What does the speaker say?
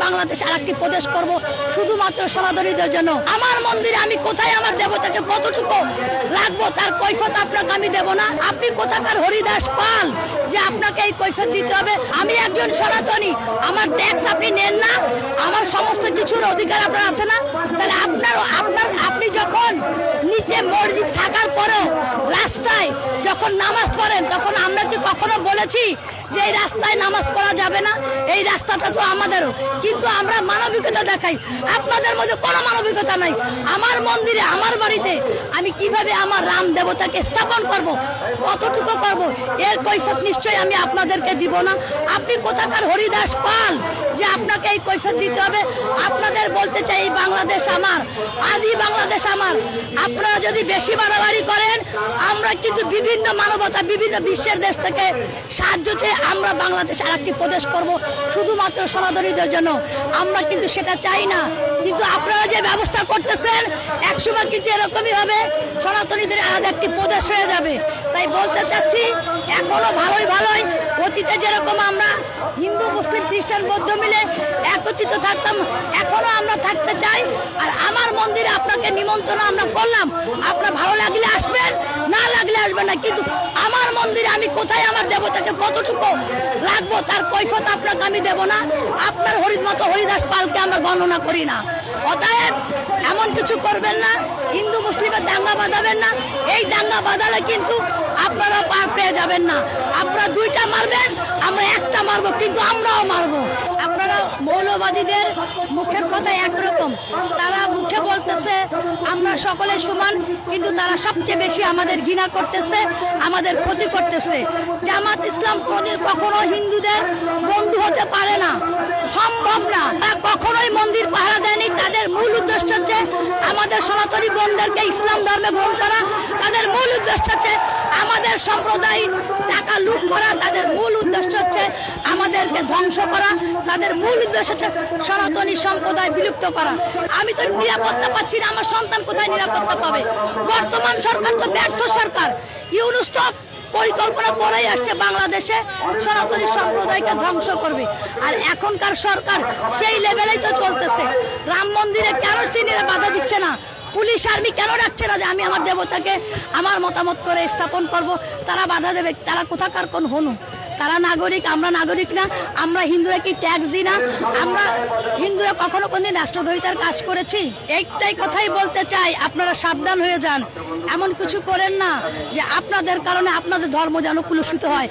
বাংলাদেশ আরেকটি প্রদেশ করব শুধুমাত্র সনাতনীদের জন্য। আমার মন্দিরে আমি কোথায় আমার দেবতাকে কতটুকু রাখবো তার কৈফিয়ত আপনাকে আমি দেব না। আপনি কোথাকার হরিদাস পাল যে আপনাকে এই কৈফিয়ত দিতে হবে? আমি একজন সনাতনী, আমার ট্যাক্স আপনি নেন না, আমার সমস্ত কিছুর অধিকার আপনার আছে না? তাহলে আপনি যখন নিচে মসজিদ থাকার পরেও রাস্তায় যখন নামাজ পড়েন, তখন আমরা কি কখনো বলেছি যে এই রাস্তায় নামাজ পড়া যাবে না? এই রাস্তাটা তো আমাদেরও, কিন্তু আমরা মানবিকতা দেখাই। আপনাদের মধ্যে কোনো মানবিকতা নাই। আমার মন্দিরে, আমার বাড়িতে আমি কিভাবে আমার রাম দেবতাকে স্থাপন করব, কতটুকু করব, এর কৈফিয়ত নিশ্চয়ই আমি আপনাদেরকে দিব না। আপনি কোথাকার হরিদাস পাল যে আপনাকে এই কৈফিয়ত দিতে হবে? আপনাদের বলতে চাই, এই বাংলাদেশ আমার, আদি বাংলাদেশ আমার। আপনারা যদি বেশি বাড়াবাড়ি করেন, আমরা কিন্তু বিভিন্ন মানবতা, বিভিন্ন বিশ্বের দেশ থেকে সাহায্য চেয়ে আমরা বাংলাদেশ আরেকটি প্রদেশ করব শুধুমাত্র সনাতনীদের জন্য। আমরা কিন্তু সেটা চাই না। কিন্তু আপনারা যে ব্যবস্থা করতেছেন, একসময় কিন্তু এরকমই হবে, সনাতনীদের আলাদা একটি প্রদেশ হয়ে যাবে। তাই বলতে চাচ্ছি, এখনো ভালোই অতীতে যেরকম আমরা হিন্দু, মুসলিম, খ্রিস্টান, বৌদ্ধ মিলে একত্রিত থাকতাম, এখনো আমরা থাকতে চাই। আর আমার মন্দিরে আপনাকে নিমন্ত্রণ আমরা করলাম, আপনার ভালো লাগলে আসবেন, না লাগলে আসবেন না। কিন্তু আমার মন্দিরে আমি কোথায় আমার দেবতাকে কতটুকু রাখবো তার কৈফিয়ত আপনাকে আমি দেব না। আপনার হরিদাস পালকে আমরা গণনা করি না। অতএব এমন কিছু করবেন না, হিন্দু মুসলিমের দাঙ্গা বাঁধাবেন না। এই দাঙ্গা বাঁধালে কিন্তু আপনারা পার পেয়ে যাবেন না। আপনারা দুইটা মারবেন, আমরা একটা মারবো, কিন্তু আমরাও মারবো। আপনারা মৌলবাদীদের মুখের কথা একরকম, তারা মুখে বলতেছে আমরা সকলে সমান, কিন্তু তারা সবচেয়ে বেশি আমাদের ঘৃণা করতেছে, আমাদের ক্ষতি করতেছে। জামাত ইসলাম কখনো হিন্দুদের বন্ধু হতে পারে না, সম্ভব না। তারা কখনোই মন্দির পাহারা দেয়নি। তাদের মূল উদ্দেশ্য হচ্ছে আমাদের সনাতনী বোনদেরকে ইসলাম ধর্মে গ্রহণ করা। তাদের মূল উদ্দেশ্য হচ্ছে আমাদের সম্প্রদায় টাকা লুট করা। তাদের মূল উদ্দেশ্য হচ্ছে আমাদেরকে ধ্বংস করা। তাদের মূল উদ্দেশ্য হচ্ছে সনাতনী সম্প্রদায় বিলুপ্ত করা। আমি তো নিরাপত্তা পাচ্ছি না, আমার সন্তান কোথায় নিরাপত্তা পাবে? বর্তমান সরকার তো ব্যর্থ সরকার। ইউনূস তো পরিকল্পনা করেই আসছে বাংলাদেশে সনাতনী সম্প্রদায়কে ধ্বংস করবে। আর এখনকার সরকার সেই লেভেলেই তো চলতেছে। রাম মন্দিরে কেন তিনিরা বাধা দিচ্ছে না? পুলিশ আর্মি কেন রাখছে না যে আমি আমার দেবতাকে আমার মতামত করে স্থাপন করব? তারা বাধা দেবে। তারা কোথাকার কোন হনু? তারা নাগরিক, আমরা নাগরিক না? আমরা হিন্দুরা কি ট্যাক্স দিই না? আমরা হিন্দুরা কখনো কোনদিন রাষ্ট্রদ্রোহিতার কাজ করেছি? এইটাই কথাই বলতে চাই, আপনারা সাবধান হয়ে যান। এমন কিছু করেন না যে আপনাদের কারণে আপনাদের ধর্ম যেন কুলুষিত হয়।